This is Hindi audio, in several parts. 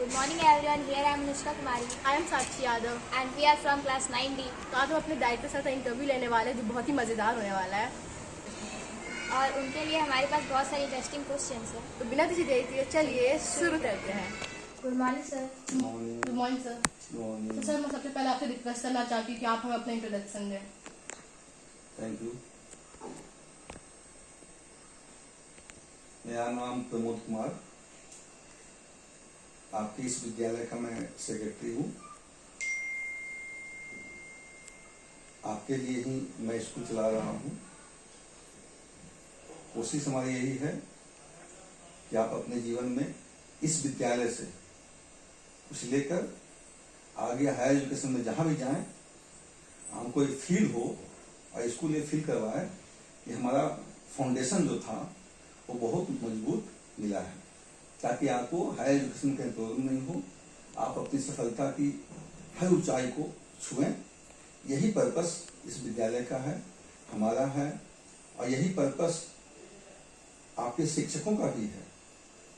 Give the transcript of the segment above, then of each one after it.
Good morning everyone. Here I am Anushka Kumari I am Sakshi Yadav. and we are from class 9D. तो आज हम अपने डायरेक्टर सर का इंटरव्यू लेने वाले हैं जो बहुत ही मज़ेदार होने वाला है। और उनके लिए हमारे पास बहुत सारे इंटरेस्टिंग क्वेश्चंस हैं। तो बिना किसी देरी के चलिए शुरू करते हैं। Good morning sir. Good morning sir. तो सर मैं सबसे पहले आपसे रिक्वेस्ट करना चाहती हूँ कि आप हमें अपना इंट्रोडक्शन दें। Thank you. मेरा नाम प्रमोद कुमार, आपके इस विद्यालय का मैं सेक्रेटरी हूँ। आपके लिए ही मैं स्कूल चला रहा हूँ। कोशिश हमारी यही है कि आप अपने जीवन में इस विद्यालय से कुछ लेकर आगे हायर एजुकेशन में जहाँ भी जाएं, हमको एक फील हो और स्कूल ये फील करवाए कि हमारा फाउंडेशन जो था वो बहुत मजबूत मिला है, ताकि आपको हायर एजुकेशन का प्रॉब्लम नहीं हो, आप अपनी सफलता की हर ऊंचाई को छुएं। यही पर्पस इस विद्यालय का है, हमारा है, और यही पर्पस आपके शिक्षकों का भी है,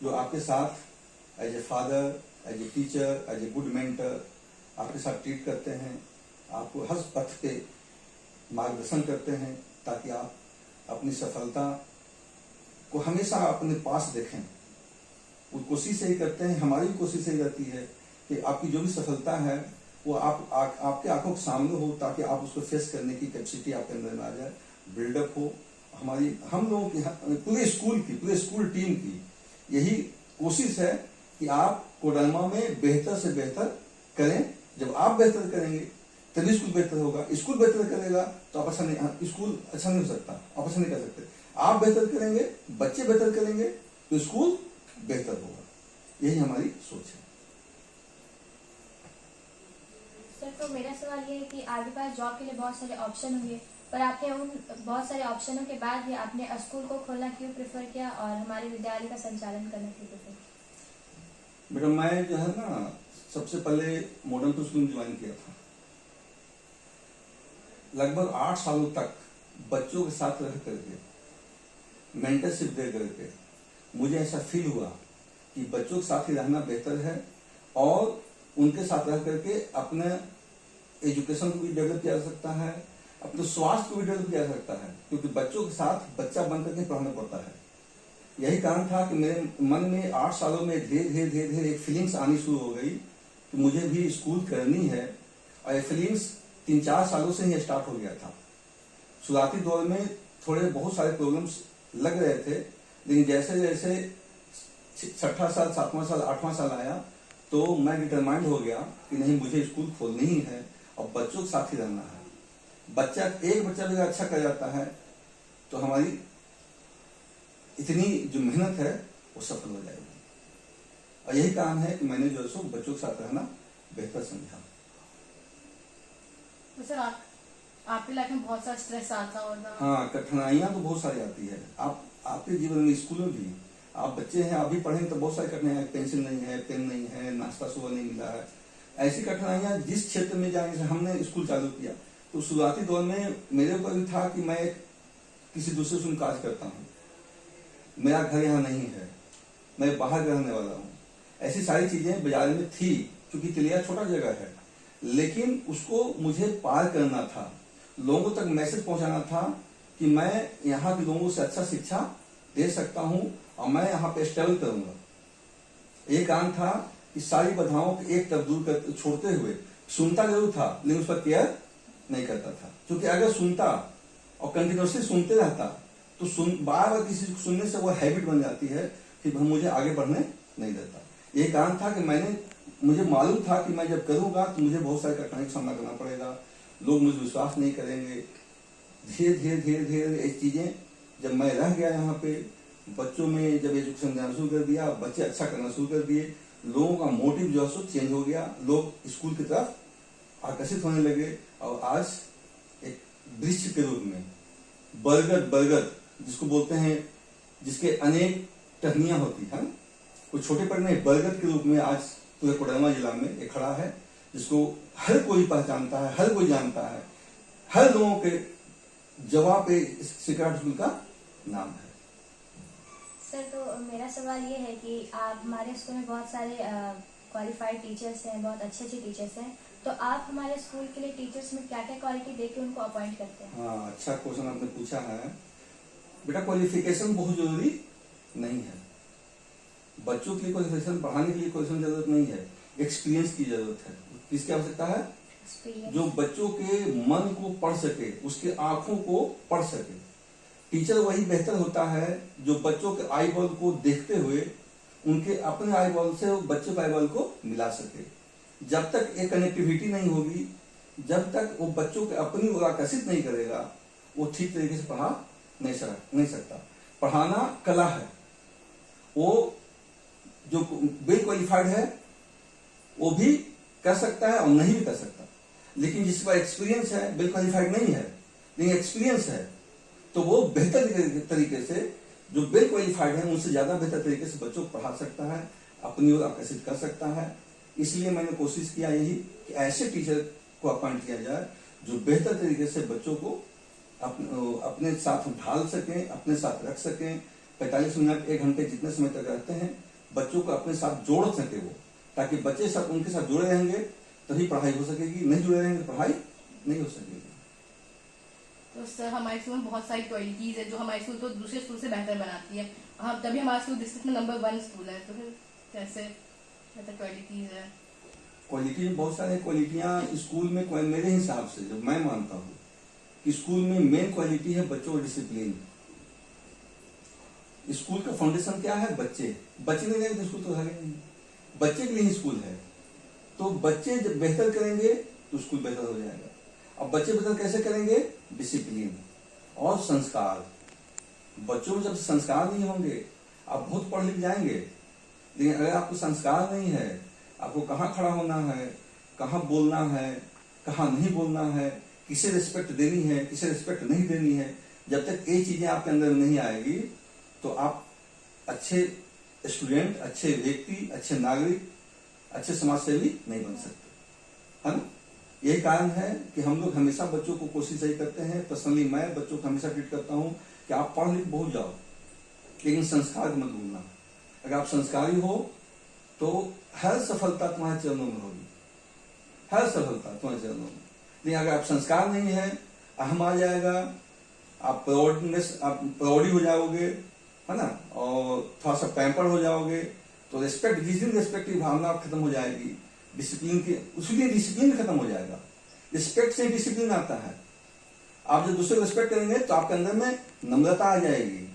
जो आपके साथ as a father, as a teacher, as a good mentor आपके साथ ट्रीट करते हैं, आपको हर पथ पे मार्गदर्शन करते हैं, ताकि आप अपनी सफलता को हमेशा अपने पास देखें। वो कोशिश यही करते हैं, हमारी भी कोशिश यही रहती है कि आपकी जो भी सफलता है वो आपके आंखों के सामने हो, ताकि आप उसको फेस करने की कैपेसिटी आपके अंदर में आ जाए, बिल्डअप हो। हम लोगों की पूरे स्कूल टीम की यही कोशिश है कि आप कोडरमा में बेहतर से बेहतर करें। जब आप बेहतर करेंगे तभी स्कूल बेहतर होगा। स्कूल बेहतर करेगा तो आप स्कूल अच्छा नहीं हो सकता, आप अच्छा नहीं कर सकते। आप बेहतर करेंगे, बच्चे बेहतर करेंगे तो स्कूल बेहतर होगा। यही हमारी सोच है। सर तो मेरा सवाल ये है कि आपके पास जॉब के लिए बहुत सारे ऑप्शन होंगे, पर आपने उन बहुत सारे ऑप्शनों के बाद भी आपने स्कूल को खोलना क्यों प्रेफर किया और हमारे विद्यालय का संचालन करना क्यों प्रेफर किया? बेटा मैं जो है ना, सबसे पहले मॉडर्न टू स्कूल में ज्वाइन किया था। लगभग 8 सालों तक बच्चों के साथ रह करके, मेंटरशिप दे करके मुझे ऐसा फील हुआ कि बच्चों के साथ ही रहना बेहतर है, और उनके साथ रह करके अपने एजुकेशन को भी डेवलप किया जा सकता है, अपने स्वास्थ्य को भी डेवलप किया जा सकता है, क्योंकि बच्चों के साथ बच्चा बन करके पढ़ना पड़ता है। यही कारण था कि मेरे मन में 8 सालों में धीरे धीरे एक फीलिंग्स आनी शुरू हो गई कि मुझे भी स्कूल करनी है, और ये फीलिंग्स 3-4 सालों से ही स्टार्ट हो गया था। शुरुआती दौर में थोड़े बहुत सारे प्रॉब्लम्स लग रहे थे, लेकिन जैसे जैसे 6ठा साल, 7वां साल, 8वां साल आया तो मैं डिटरमाइंड हो गया कि नहीं, मुझे स्कूल खोलनी ही है और बच्चों के साथ ही रहना है। एक बच्चा भी अच्छा कर जाता है तो हमारी इतनी जो मेहनत है वो सफल हो जाएगी। और यही कारण है कि मैंने जो है बच्चों के साथ रहना बेहतर समझा। तो सर आपकी लाइफ में बहुत सारा स्ट्रेस आता होगा। हाँ, कठिनाइयां तो बहुत सारी आती है। आपके जीवन में, स्कूल में भी आप बच्चे हैं, आप भी पढ़ेंगे तो बहुत सारी कठिनाइयां, पेंसिल नहीं है, पेन नहीं है, नाश्ता सुबह नहीं मिला है। ऐसी कठिनाइयां जिस क्षेत्र में जाने से हमने स्कूल चालू किया, तो शुरुआती दौर में मेरे ऊपर भी था कि मैं किसी दूसरे से कार्य करता हूँ, मेरा घर यहाँ नहीं है, मैं बाहर रहने वाला हूँ। ऐसी सारी चीजें बाजार में थी, क्योंकि तिलिया छोटा जगह है, लेकिन उसको मुझे पार करना था, लोगों तक मैसेज पहुंचाना था कि मैं यहाँ के लोगों से अच्छा शिक्षा दे सकता हूँ और मैं यहाँ पे स्ट्रगल करूंगा। एक कारण था कि सारी बाधाओं को एक तरफ दूर कर छोड़ते हुए सुनता जरूर था, लेकिन उस पर केयर नहीं करता था। क्योंकि अगर सुनता और कंटिन्यूसली सुनते रहता तो बार बार किसी को सुनने से वो हैबिट बन जाती है कि मुझे आगे बढ़ने नहीं देता। यही कारण था कि मुझे मालूम था कि मैं जब करूंगा तो मुझे बहुत सारी कठिनाई का सामना करना पड़ेगा, लोग मुझे विश्वास नहीं करेंगे। धीरे धीरे ये चीजें जब मैं रह गया यहाँ पे, बच्चों में जब एजुकेशन देना शुरू कर दिया, बच्चे अच्छा करना शुरू कर दिए, लोगों का मोटिव जो है चेंज हो गया, लोग स्कूल की तरफ आकर्षित होने लगे। और आज एक वृक्ष के रूप में बरगद जिसको बोलते हैं, जिसके अनेक टहनियां होती है, कोई छोटे पर नहीं, बरगद के रूप में आज पूरे कोडरमा जिला में एक खड़ा है, जिसको हर कोई पहचानता है, हर कोई जानता है, हर लोगों के जवाब पे सिकराट स्कूल का नाम है। सर तो मेरा सवाल ये है कि आप हमारे स्कूल में बहुत सारे क्वालिफाइड टीचर्स हैं, बहुत अच्छे अच्छे टीचर्स हैं, तो आप हमारे स्कूल के लिए टीचर्स में क्या क्या क्वालिटी दे के उनको अपॉइंट करते हैं? हाँ, अच्छा क्वेश्चन आपने पूछा है। बेटा, क्वालिफिकेशन बहुत जरूरी नहीं है। बच्चों के लिए क्वालिफिकेशन, पढ़ाने के लिए क्वालिफिकेशन जरूरत नहीं है, एक्सपीरियंस की जरूरत है। किसकी आवश्यकता है? एक्सपीरियंस। जो बच्चों के मन को पढ़ सके, उसके आंखों को पढ़ सके। टीचर वही बेहतर होता है जो बच्चों के आई बॉल को देखते हुए उनके अपने आई बॉल से बच्चों के आई बॉल को मिला सके। जब तक एक कनेक्टिविटी नहीं होगी, जब तक वो बच्चों के अपनी ओर आकर्षित नहीं करेगा, वो ठीक तरीके से पढ़ा नहीं सकता। पढ़ाना कला है। वो जो वेल क्वालिफाइड है वो भी कर सकता है और नहीं भी कर सकता, लेकिन जिसके पास एक्सपीरियंस है, वेल क्वालिफाइड नहीं है लेकिन एक्सपीरियंस है, तो वो बेहतर तरीके से, जो वेल क्वालिफाइड है उनसे ज्यादा बेहतर तरीके से बच्चों को पढ़ा सकता है, अपनी ओर आकर्षित कर सकता है। इसलिए मैंने कोशिश किया यही कि ऐसे टीचर को अपॉइंट किया जाए जो बेहतर तरीके से बच्चों को अपने साथ ढाल सकें, अपने साथ रख सकें। 45 मिनट 1 घंटे जितने समय तक रहते हैं, बच्चों को अपने साथ जोड़ सके वो, ताकि बच्चे सब उनके साथ जुड़े रहेंगे तभी पढ़ाई हो सकेगी, नहीं जुड़े रहेंगे पढ़ाई नहीं हो सकेगी। तो सर, हमारे स्कूल में बहुत सारी क्वालिटीज है जो हमारे स्कूल को दूसरे स्कूल से बेहतर बनाती है। हाँ, तभी हमारा स्कूल डिस्ट्रिक्ट में नंबर 1 स्कूल है। तो फिर कैसे क्वालिटीज है? क्वालिटी में बहुत सारी क्वालिटियां स्कूल में, मेरे हिसाब से जो मैं मानता हूँ कि स्कूल में मेन क्वालिटी है बच्चों का डिसिप्लिन। स्कूल का फाउंडेशन क्या है? बच्चे नहीं रहेंगे तो स्कूल तो आगे नहीं। बच्चे के लिए ही स्कूल है, तो बच्चे जब बेहतर करेंगे तो स्कूल बेहतर हो जाएगा। अब बच्चे बेहतर कैसे करेंगे? डिसिप्लिन और संस्कार। बच्चों में जब संस्कार नहीं होंगे, आप बहुत पढ़ लिख जाएंगे, लेकिन अगर आपको संस्कार नहीं है, आपको कहाँ खड़ा होना है, कहाँ बोलना है, कहाँ नहीं बोलना है, किसे रिस्पेक्ट देनी है, किसे रिस्पेक्ट नहीं देनी है, जब तक ये चीजें आपके अंदर नहीं आएगी तो आप अच्छे स्टूडेंट, अच्छे व्यक्ति, अच्छे नागरिक, अच्छे समाजसेवी नहीं बन सकते, है ना। यही कारण है कि हम लोग हमेशा बच्चों को कोशिश यही करते हैं। पर्सनली मैं बच्चों को हमेशा ट्रीट करता हूं कि आप पढ़ लिख बहुत जाओ, लेकिन संस्कार मत भूलना। अगर आप संस्कारी हो तो हर सफलता तुम्हारे चरणों में होगी, हर सफलता तुम्हारे चरणों में। लेकिन अगर आप संस्कार नहीं है, अहम आ जाएगा, आप प्राउडी हो जाओगे, है ना, और थोड़ा सा पैम्पर हो जाओगे, तो रिस्पेक्ट, जिस दिन रिस्पेक्ट की भावना खत्म हो जाएगी, डिसिप्लिन के, उसके डिसिप्लिन खत्म हो जाएगा। रिस्पेक्ट से डिसिप्लिन आता है। आप जब दूसरे को रिस्पेक्ट करेंगे तो आपके अंदर में नम्रता आ जाएगी,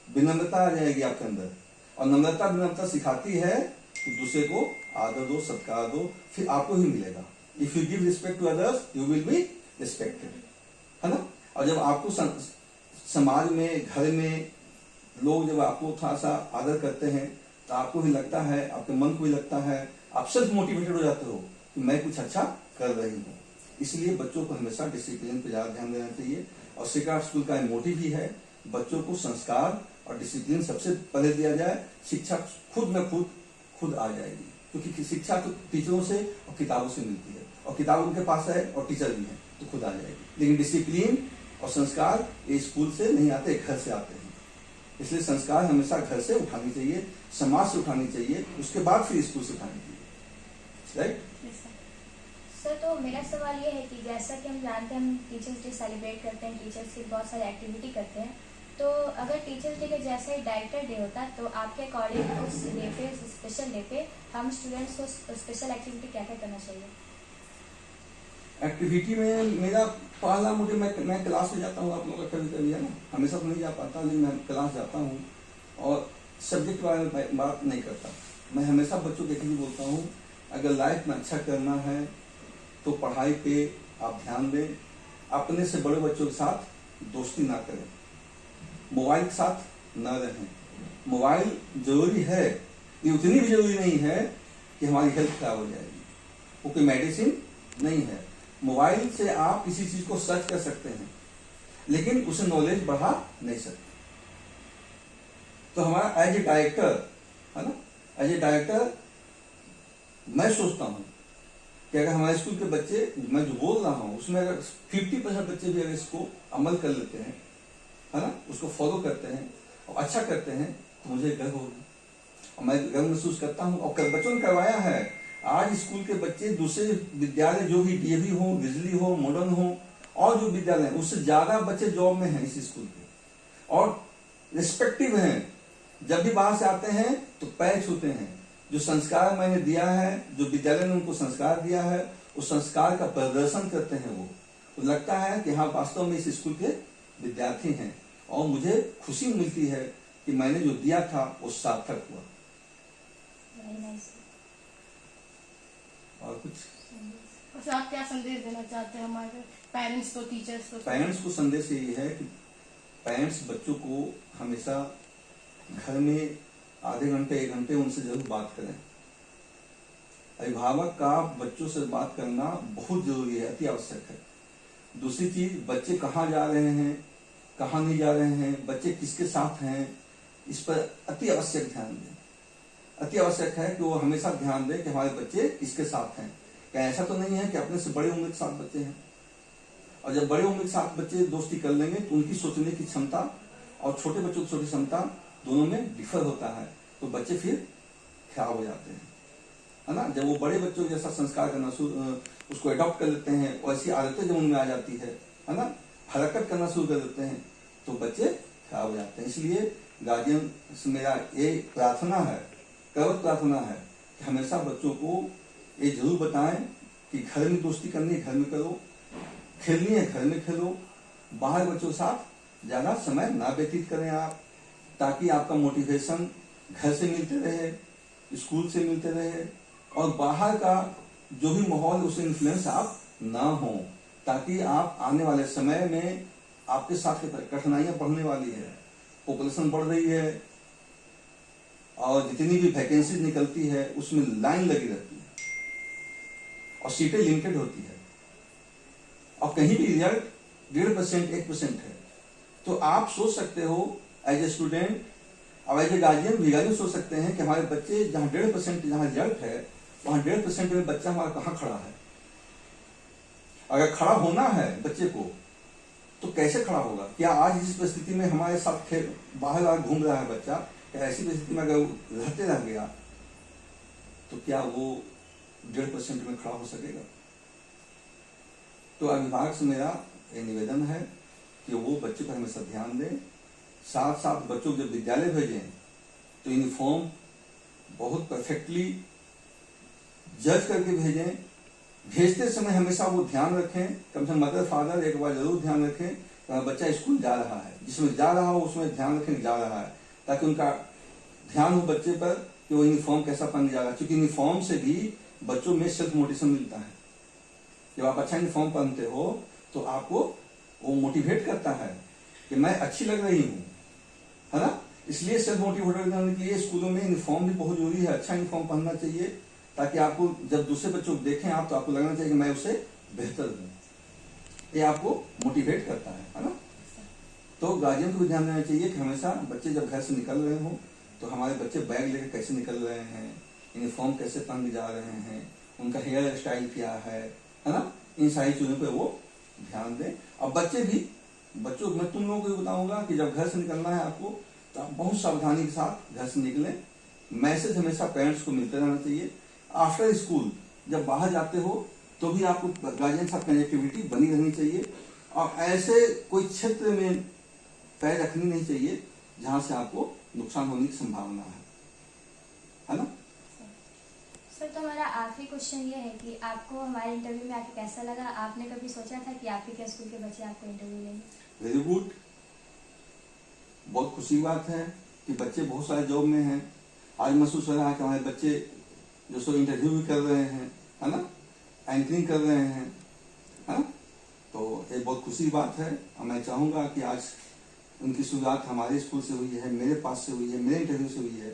विनम्रता आ जाएगी आपके अंदर, और नम्रता विनम्रता सिखाती है कि दूसरे को आदर दो, सत्कार दो, फिर आपको ही मिलेगा। If you give respect to others you will be respected, है ना। और जब आपको समाज में, घर में लोग जब आपको थोड़ा सा आदर करते हैं तो आपको भी लगता है, आपके मन को भी लगता है, आप सेल्फ मोटिवेटेड हो जाते हो कि मैं कुछ अच्छा कर रही हूँ। इसलिए बच्चों को हमेशा डिसिप्लिन पे ज्यादा ध्यान देना चाहिए। और शिक्षा स्कूल का मोटिव ही है बच्चों को संस्कार और डिसिप्लिन सबसे पहले दिया जाए, शिक्षा खुद में खुद आ जाएगी। क्योंकि शिक्षा तो टीचरों से और किताबों से मिलती है, और किताब उनके पास है और टीचर भी है तो खुद आ जाएगी। लेकिन डिसिप्लिन और संस्कार ये स्कूल से नहीं आते, घर से आते हैं। इसलिए संस्कार हमेशा घर से उठानी चाहिए, समाज से उठानी चाहिए, उसके बाद फिर स्कूल से उठानी चाहिए, राइट। सर, तो मेरा सवाल ये है कि जैसा कि हम जानते हैं, हम टीचर्स डे सेलिब्रेट करते हैं, टीचर्स की बहुत सारी एक्टिविटी करते हैं, तो अगर टीचर्स डे के जैसा ही डायरेक्टर डे होता तो आपके अकॉर्डिंग उस डे पे, उस स्पेशल डे पे हम स्टूडेंट्स को स्पेशल एक्टिविटी क्या क्या करना चाहिए? एक्टिविटी में मेरा पहला मोटिव, मैं क्लास में जाता हूँ, आप लोगों का कभी है ना, हमेशा तो नहीं जा पाता, लेकिन मैं क्लास जाता हूँ और सब्जेक्ट के बारे में बात नहीं करता। मैं हमेशा बच्चों को एक ही बोलता हूँ, अगर लाइफ में अच्छा करना है तो पढ़ाई पे आप ध्यान दें, अपने से बड़े बच्चों के साथ दोस्ती ना करें, मोबाइल के साथ न रहें। मोबाइल जरूरी है, ये उतनी भी जरूरी नहीं है कि हमारी हेल्थ खराब हो जाएगी, वो कोई मेडिसिन नहीं है। मोबाइल से आप किसी चीज को सर्च कर सकते हैं, लेकिन उसे नॉलेज बढ़ा नहीं सकते। तो हमारा एज ए डायरेक्टर, है ना, एज ए डायरेक्टर मैं सोचता हूं कि अगर हमारे स्कूल के बच्चे, मैं जो बोल रहा हूं उसमें अगर 50% बच्चे भी अगर इसको अमल कर लेते हैं, है ना, उसको फॉलो करते हैं और अच्छा करते हैं, तो मुझे गर्व होगा। और मैं गर्व महसूस करता हूँ और कल बच्चों ने करवाया है। आज स्कूल के बच्चे दूसरे विद्यालय जो भी डीएवी हो, बिजली हो, मॉडर्न हो और जो विद्यालय उससे ज्यादा बच्चे जॉब में हैं इस स्कूल के और रिस्पेक्टिव हैं। जब भी बाहर से आते हैं तो पैर छूते हैं। जो संस्कार मैंने दिया है, जो विद्यालय ने उनको संस्कार दिया है, उस संस्कार का प्रदर्शन करते हैं वो। तो लगता है कि हाँ वास्तव में इस स्कूल के विद्यार्थी हैं और मुझे खुशी मिलती है कि मैंने जो दिया था वो सार्थक हुआ। Very nice. और कुछ बस आप क्या संदेश देना चाहते हैं हमारे पेरेंट्स को, टीचर्स को? पेरेंट्स को संदेश यही है कि पेरेंट्स बच्चों को हमेशा घर में आधे घंटे 1 घंटे उनसे जरूर बात करें। अभिभावक का बच्चों से बात करना बहुत जरूरी है, अति आवश्यक है। दूसरी चीज, बच्चे कहाँ जा रहे हैं, कहाँ नहीं जा रहे हैं, बच्चे किसके साथ हैं, इस पर अति आवश्यक ध्यान दें। अति आवश्यक है कि वो हमेशा ध्यान दें कि हमारे बच्चे किसके साथ हैं। क्या ऐसा तो नहीं है कि अपने से बड़े उम्र के साथ बच्चे हैं? और जब बड़े उम्र के साथ बच्चे दोस्ती कर लेंगे तो उनकी सोचने की क्षमता और छोटे बच्चों की छोटी क्षमता दोनों में डिफर होता है, तो बच्चे फिर खराब हो जाते हैं, है ना। जब वो बड़े बच्चों जैसा संस्कार करना उसको अडॉप्ट कर लेते हैं, वैसी आदतें जब उनमें आ जाती है ना, हरकत करना शुरू कर देते हैं तो बच्चे खराब हो जाते हैं। इसलिए गार्जियन से मेरा ये प्रार्थना है, करवत प्रार्थना है कि हमेशा बच्चों को ये जरूर बताएं कि घर में दोस्ती करनी है घर में करो, खेलनी है घर में खेलो, बाहर बच्चों के साथ ज्यादा समय ना व्यतीत करें आप, ताकि आपका मोटिवेशन घर से मिलते रहे, स्कूल से मिलते रहे और बाहर का जो भी माहौल उसे इन्फ्लुएंस आप ना हो, ताकि आप आने वाले समय में आपके साथ कठिनाइयां बढ़ने वाली है। पॉपुलेशन बढ़ रही है और जितनी भी वैकेंसी निकलती है उसमें लाइन लगी रहती है और सीटें लिमिटेड होती है और कहीं भी रिजल्ट 1.5% 1% है। तो आप सोच सकते हो एज ए स्टूडेंट और एज ए गार्जियन सोच सकते हैं कि हमारे बच्चे जहां 1.5% जहां रिजल्ट है वहां 1.5% में बच्चा हमारा कहाँ खड़ा है। अगर खड़ा होना है बच्चे को तो कैसे खड़ा होगा? क्या आज जिस परिस्थिति में हमारे साथ बाहर घूम रहा है बच्चा, क्या ऐसी परिस्थिति में अगर रहते रह गया तो क्या वो 1.5% में खड़ा हो सकेगा? तो अभिभावक से मेरा ये निवेदन है कि वो बच्चे पर हमेशा ध्यान दें। साथ साथ बच्चों को जब विद्यालय भेजें तो यूनिफॉर्म बहुत परफेक्टली जज करके भेजें। भेजते समय हमेशा वो ध्यान रखें, कम से कम मदर फादर एक बार जरूर ध्यान रखें कि बच्चा स्कूल जा रहा है, जिसमें जा रहा हो उसमें ध्यान रखें जा रहा है, ताकि उनका ध्यान हो बच्चे पर कि वो यूनिफॉर्म कैसा पहन जा रहा है। क्योंकि यूनिफॉर्म से भी बच्चों में सेल्फ मोटिवेशन मिलता है। जब आप अच्छा यूनिफॉर्म पहनते हो तो आपको वो मोटिवेट करता है कि मैं अच्छी लग रही हूँ, है ना। इसलिए सेल्फ मोटिवेटेड करने के लिए स्कूलों में यूनिफॉर्म भी बहुत जरूरी है। अच्छा यूनिफॉर्म पहनना चाहिए ताकि आपको जब दूसरे बच्चों को देखें आप तो आपको लगना चाहिए कि मैं उससे बेहतर हूँ। ये आपको मोटिवेट करता है ना। तो गार्जियन को भी ध्यान देना चाहिए कि हमेशा बच्चे जब घर से निकल रहे हो तो हमारे बच्चे बैग लेकर कैसे निकल रहे हैं, यूनिफॉर्म कैसे पहन के जा रहे हैं, उनका हेयर स्टाइल क्या है ना। इन सारी चीजों पे वो ध्यान दें। और बच्चे भी, बच्चों मैं तुम लोगों को भी बताऊंगा कि जब घर से निकलना है आपको तो आप बहुत सावधानी के साथ घर से निकलें। मैसेज हमेशा पेरेंट्स को मिलते रहना चाहिए। आफ्टर स्कूल जब बाहर जाते हो तो भी आपको गार्जियन के साथ कनेक्टिविटी बनी रहनी चाहिए और ऐसे कोई क्षेत्र में पैर रखनी नहीं चाहिए जहां से आपको नुकसान होने की संभावना है ना। सर तो हमारा आखिरी क्वेश्चन ये है कि आपको हमारे इंटरव्यू में आके कैसा लगा? आपने कभी सोचा था कि आपके क्या स्कूल के बच्चे आपको इंटरव्यू लेंगे? वेरी गुड, बहुत खुशी बात है कि बच्चे बहुत सारे जॉब में हैं। आज महसूस हो रहा है कि हमारे बच्चे जो सो इंटरव्यू भी कर रहे हैं, है ना, एंकरिंग कर रहे हैं, है ना। तो ये बहुत खुशी बात है और मैं चाहूंगा कि आज उनकी शुरुआत हमारे स्कूल से हुई है, मेरे पास से हुई है, मेरे इंटरव्यू से हुई है।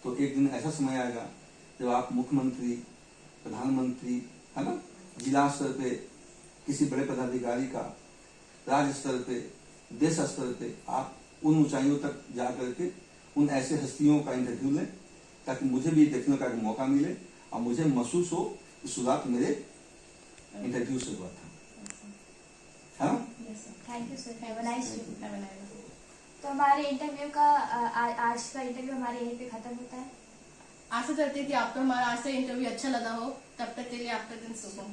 तो एक दिन ऐसा समय आएगा जब आप मुख्यमंत्री, प्रधानमंत्री, है ना, जिला स्तर पे किसी बड़े पदाधिकारी का, राज्य स्तर पे, देश स्तर पे आप उन ऊंचाइयों तक जा करके उन ऐसे हस्तियों का इंटरव्यू लें ताकि मुझे भी देखने का एक मौका मिले और मुझे महसूस हो कि शुरुआत मेरे इंटरव्यू से हुआ था। हाँ, thank you sir, have a nice day. तो हमारे इंटरव्यू का आज का इंटरव्यू हमारे यहीं पे खत्म होता है। आशा करती हूँ कि आपको हमारा आज का इंटरव्यू अच्छा लगा हो। तब तक के लिए आपका दिन शुभ हो।